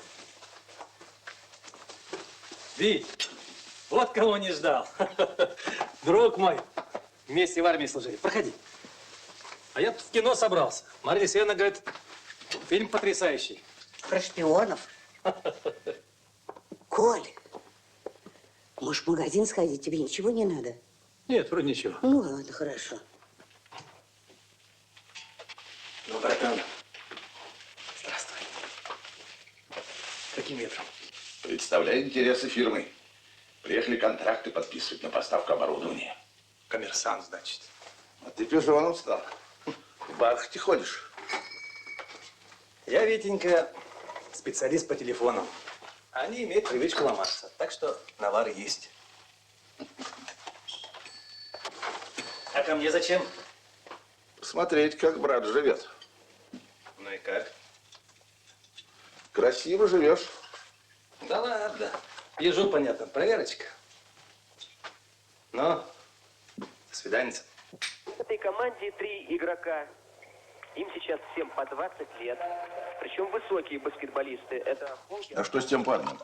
S15: Вить, вот кого не ждал. Друг мой. Вместе в армии служили. Проходи. А я тут в кино собрался. Мария Алексеевна говорит, фильм потрясающий.
S17: Про шпионов. Коль, может, в магазин сходить? Тебе ничего не надо?
S15: Нет, вроде ничего.
S17: Ну ладно, хорошо.
S15: Ну, братан. Здравствуй. Каким ветром?
S16: Представляю интересы фирмы. Приехали контракты подписывать на поставку оборудования.
S15: Коммерсант, значит.
S16: А ты пижоном стал. В бархате ходишь.
S15: Я, Витенька, специалист по телефонам. Они имеют привычку ломаться, так что навар есть. А ко мне зачем?
S16: Посмотреть, как брат живет.
S15: Ну и как?
S16: Красиво живешь.
S15: Да ладно. Ежу, понятно. Проверочка. Ну, до свидания.
S18: В этой команде 3 игрока. Им сейчас всем по 20 лет. Причем высокие баскетболисты. Это
S16: А что с тем парнем,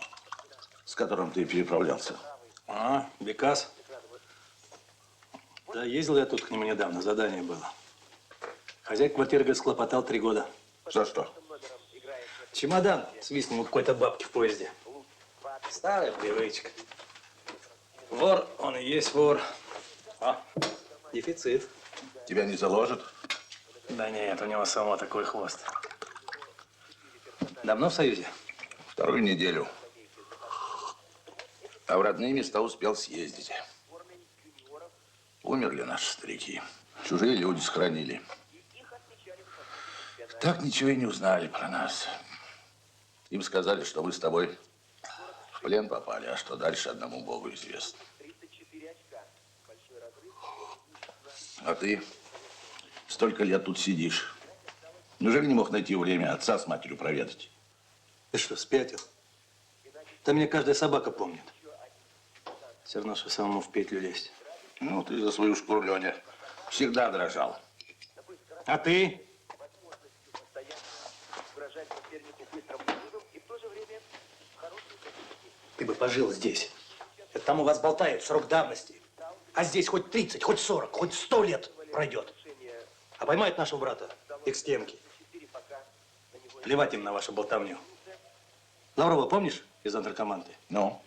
S16: с которым ты переправлялся?
S15: А, Бекас? Да, ездил я тут к нему недавно, задание было. Хозяин квартиры, говорит, схлопотал 3 года.
S16: За что?
S15: Чемодан свистнул у какой-то бабки в поезде. Старая привычка. Вор, он и есть вор. А, дефицит.
S16: Тебя не заложат?
S15: Да нет, у него самого такой хвост. Давно в Союзе?
S16: 2-ю неделю. А в родные места успел съездить. Умерли наши старики. Чужие люди сохранили. Так ничего и не узнали про нас. Им сказали, что мы с тобой в плен попали, а что дальше одному Богу известно. А ты столько лет тут сидишь. Неужели не мог найти время отца с матерью проведать?
S15: Ты что, спятил? Да мне каждая собака помнит. Все равно, что самому в петлю лезть.
S16: Ну, ты за свою шкуру, Леня, всегда дрожал.
S15: А ты? Ты бы пожил здесь. Это там у вас болтают срок давности. А здесь хоть 30, хоть 40, хоть 100 лет пройдет. А поймают нашего брата их к стенке. Плевать им на вашу болтовню. Лаврова помнишь из наркоманды?
S16: Ну?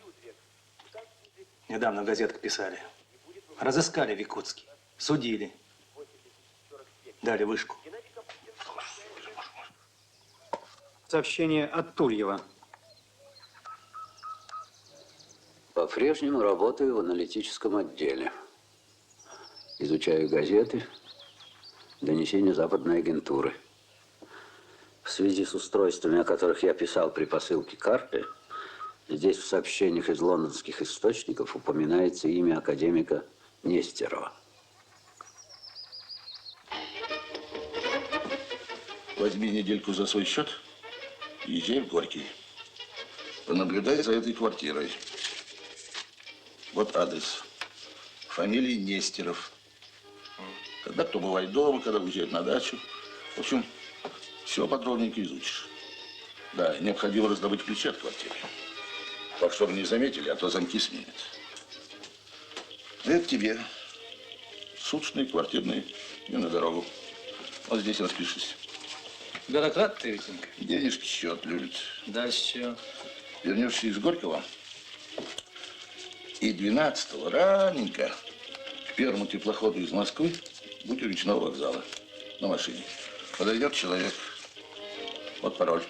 S15: Недавно в газетах писали. Разыскали в Якутске. Судили. Дали вышку.
S2: Сообщение от Тульева.
S10: По-прежнему работаю в аналитическом отделе. Изучаю газеты, донесения западной агентуры. В связи с устройствами, о которых я писал при посылке карты, здесь в сообщениях из лондонских источников упоминается имя академика Нестерова.
S16: Возьми недельку за свой счет и езжай в Горький. Понаблюдай за этой квартирой. Вот адрес. Фамилия Нестеров. Когда кто бывает дома, когда уезжает на дачу. В общем, все подробненько изучишь. Да, необходимо раздобыть ключи от квартиры. Так, чтобы не заметили, а то замки сменят. Это тебе. Суточные, квартирные и на дорогу. Вот здесь распишись.
S15: Бюрократ ты, Витенька.
S16: Денежки счет любит.
S15: Дальше что?
S16: Вернешься из Горького. И 12-го раненько к первому теплоходу из Москвы будь у речного вокзала на машине. Подойдет человек. Вот пароль.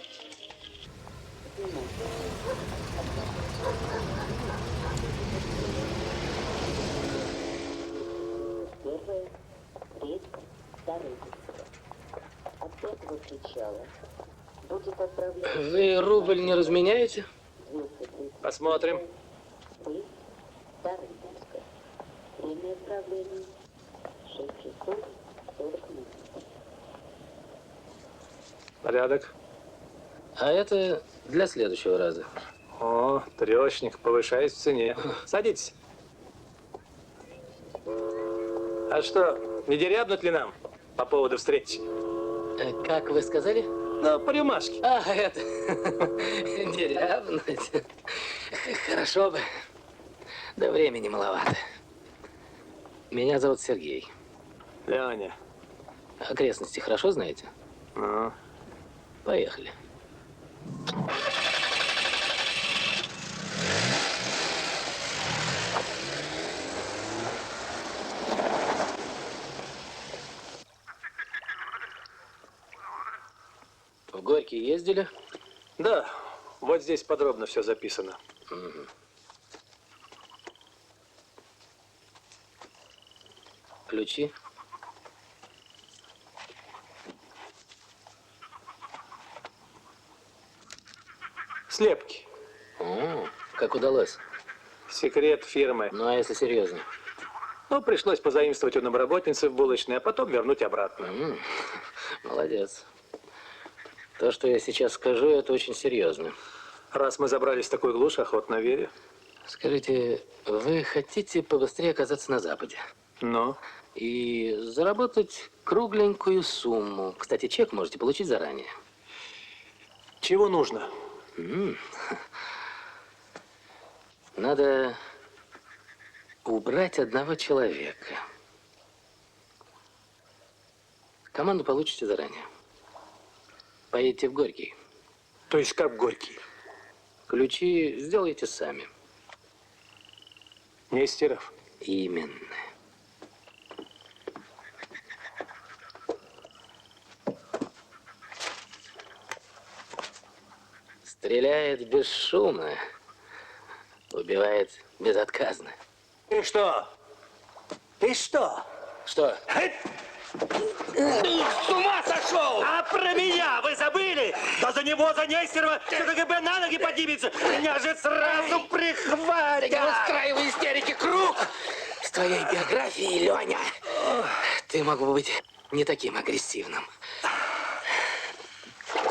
S19: Вы рубль не разменяете?
S15: Посмотрим. Порядок.
S19: А это для следующего раза.
S15: О, трешник, повышаясь в цене. Садитесь. А что, не дерябнут ли нам по поводу встречи?
S19: Как вы сказали?
S15: Ну, по рюмашке.
S19: А, это... Дерябнуть. Хорошо бы. Да времени маловато. Меня зовут Сергей.
S15: Леня.
S19: Окрестности хорошо знаете?
S15: Ну.
S19: Поехали. В Горький ездили?
S15: Да, вот здесь подробно все записано.
S19: Угу. Ключи?
S15: Слепки.
S19: Как удалось?
S15: Секрет фирмы.
S19: Ну, а если серьезно?
S15: Ну, пришлось позаимствовать у домработницы в булочной, а потом вернуть обратно.
S19: Молодец. То, что я сейчас скажу, это очень серьезно.
S15: Раз мы забрались в такую глушь, охотно верю.
S19: Скажите, вы хотите побыстрее оказаться на Западе?
S15: Ну?
S19: И заработать кругленькую сумму. Кстати, чек можете получить заранее.
S15: Чего нужно?
S19: Надо убрать одного человека. Команду получите заранее. Поедете в Горький.
S15: То есть как Горький?
S19: Ключи сделайте сами.
S15: Нестеров?
S19: Именно. Стреляет бесшумно, убивает безотказно.
S15: Ты что? Ты что?
S19: Что?
S15: С ума сошел! А про меня вы забыли? Да за него, за Нестерова, все КГБ на ноги поднимется. Меня же сразу прихватят.
S19: Я устраиваю истерики. Круг с твоей биографией, Леня. Ты мог бы быть не таким агрессивным.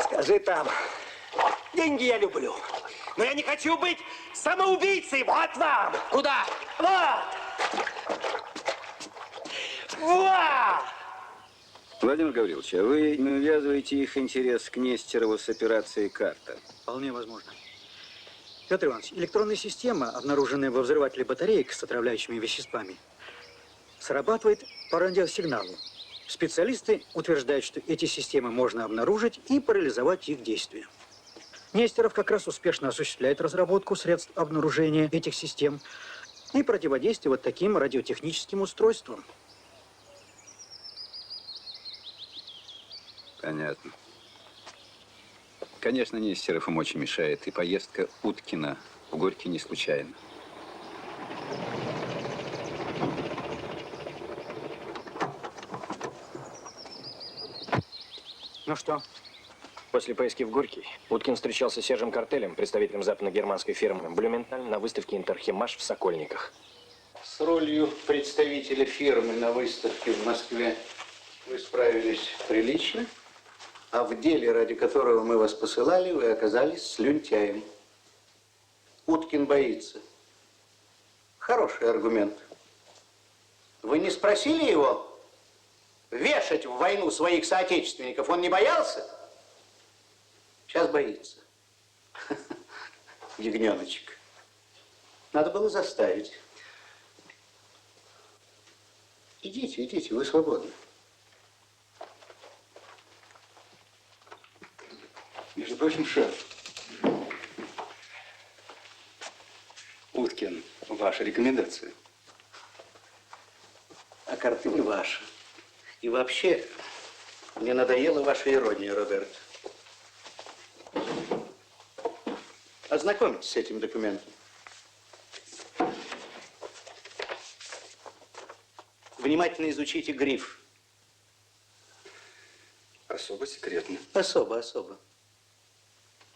S15: Скажи там, деньги я люблю, но я не хочу быть самоубийцей. Вот вам.
S19: Куда?
S15: Вот. Вот.
S3: Владимир Гаврилович, а вы не увязываете их интерес к Нестерову с операцией «Карта»?
S2: Вполне возможно. Петр Иванович, электронная система, обнаруженная во взрывателе батареек с отравляющими веществами, срабатывает по радиосигналу. Специалисты утверждают, что эти системы можно обнаружить и парализовать их действие. Нестеров как раз успешно осуществляет разработку средств обнаружения этих систем и противодействия вот таким радиотехническим устройствам.
S3: Понятно. Конечно, Нестеров им очень мешает, и поездка Уткина в Горький не случайна.
S1: Ну что? После поездки в Горький Уткин встречался с Сержем Картелем, представителем западно-германской фирмы «Блюменталь» на выставке «Интерхимаш» в Сокольниках.
S7: С ролью представителя фирмы на выставке в Москве вы справились прилично, а в деле, ради которого мы вас посылали, вы оказались слюнтяем. Уткин боится. Хороший аргумент. Вы не спросили его вешать в войну своих соотечественников? Он не боялся? Сейчас боится. Ягненочек. Надо было заставить. Идите, идите, вы свободны.
S3: Между прочим, шеф, Уткин, ваша рекомендация.
S7: А картель ваша. И вообще, мне надоела ваша ирония, Роберт. Ознакомьтесь с этим документом. Внимательно изучите гриф.
S3: Особо секретно.
S7: Особо, особо.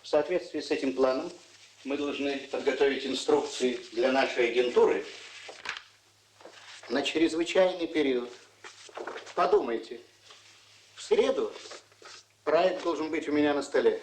S7: В соответствии с этим планом мы должны подготовить инструкции для нашей агентуры на чрезвычайный период. Подумайте. В среду проект должен быть у меня на столе.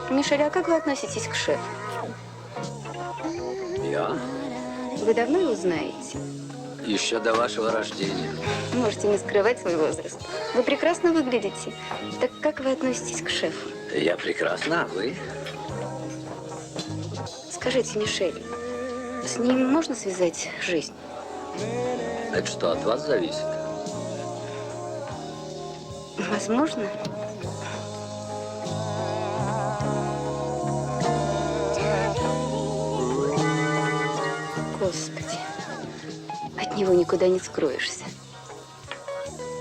S4: Мишель, а как вы относитесь к шефу?
S10: Я?
S4: Вы давно его знаете?
S10: Еще до вашего рождения.
S4: Можете не скрывать свой возраст. Вы прекрасно выглядите. Так как вы относитесь к шефу?
S10: Я прекрасно, а вы?
S4: Скажите, Мишель, с ним можно связать жизнь?
S10: Это что, от вас зависит?
S4: Возможно. Господи, от него никуда не скроешься.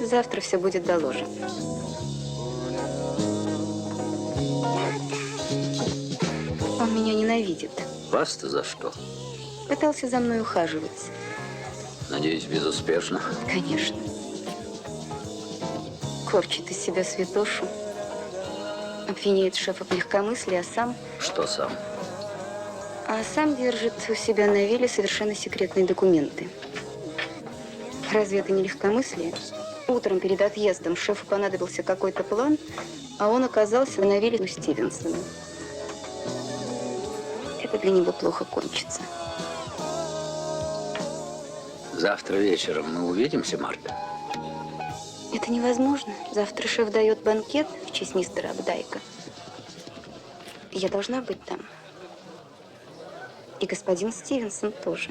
S4: Завтра все будет доложено. Он меня ненавидит.
S10: Вас-то за что?
S4: Пытался за мной ухаживать.
S10: Надеюсь, безуспешно.
S4: Конечно. Корчит из себя святошу. Обвиняет шефа в легкомыслии,
S10: Что сам?
S4: А сам держит у себя на вилле совершенно секретные документы. Разве это не легкомыслие? Утром перед отъездом шефу понадобился какой-то план, а он оказался на вилле у Стивенсона. Это для него плохо кончится.
S10: Завтра вечером мы увидимся, Марта?
S4: Это невозможно. Завтра шеф дает банкет в честь мистера Абдайка. Я должна быть там. И господин Стивенсон тоже.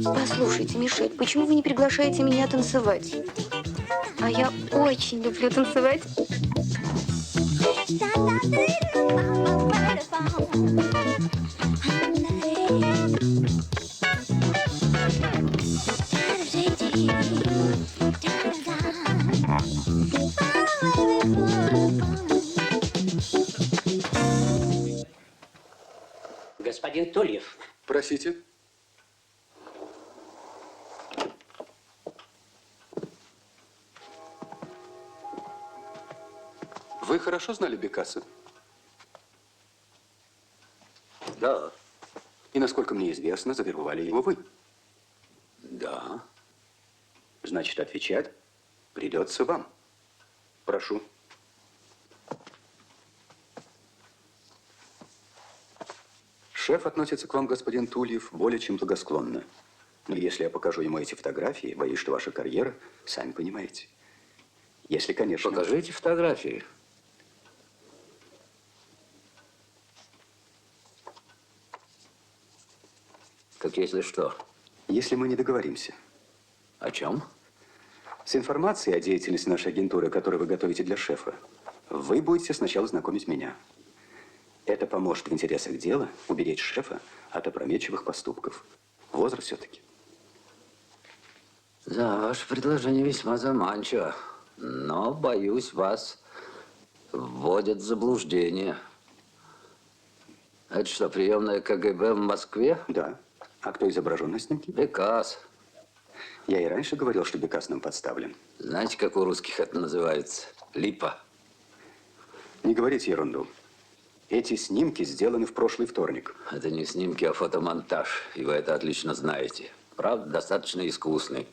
S4: Послушайте, Мишель, почему вы не приглашаете меня танцевать? А я очень люблю танцевать.
S19: Господин Тульев.
S6: Простите. Вы хорошо знали Бекаса?
S10: Да.
S6: И, насколько мне известно, завербовали его вы.
S10: Да.
S6: Значит, отвечать придется вам. Прошу. Шеф относится к вам, господин Тульев, более чем благосклонно. Но если я покажу ему эти фотографии, боюсь, что ваша карьера, сами понимаете. Если, конечно...
S10: Покажите фотографии. Как если что?
S6: Если мы не договоримся.
S10: О чем?
S6: С информацией о деятельности нашей агентуры, которую вы готовите для шефа, вы будете сначала знакомить меня. Это поможет в интересах дела уберечь шефа от опрометчивых поступков. Возраст все-таки.
S10: Да, ваше предложение весьма заманчиво. Но, боюсь, вас вводят в заблуждение. Это что, приемная КГБ в Москве?
S6: Да. А кто изображен на снимке?
S10: Бекас.
S6: Я и раньше говорил, что Бекас нам подставлен.
S10: Знаете, как у русских это называется? Липа.
S6: Не говорите ерунду. Эти снимки сделаны в прошлый вторник.
S10: Это не снимки, а фотомонтаж. И вы это отлично знаете. Правда, достаточно искусный.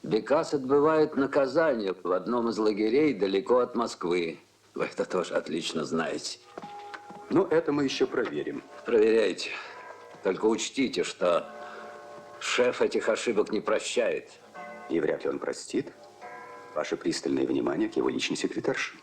S10: Бекас отбывает наказание в одном из лагерей далеко от Москвы. Вы это тоже отлично знаете.
S6: Ну, это мы еще проверим.
S10: Проверяйте. Только учтите, что шеф этих ошибок не прощает.
S6: И вряд ли он простит ваше пристальное внимание к его личной секретарше.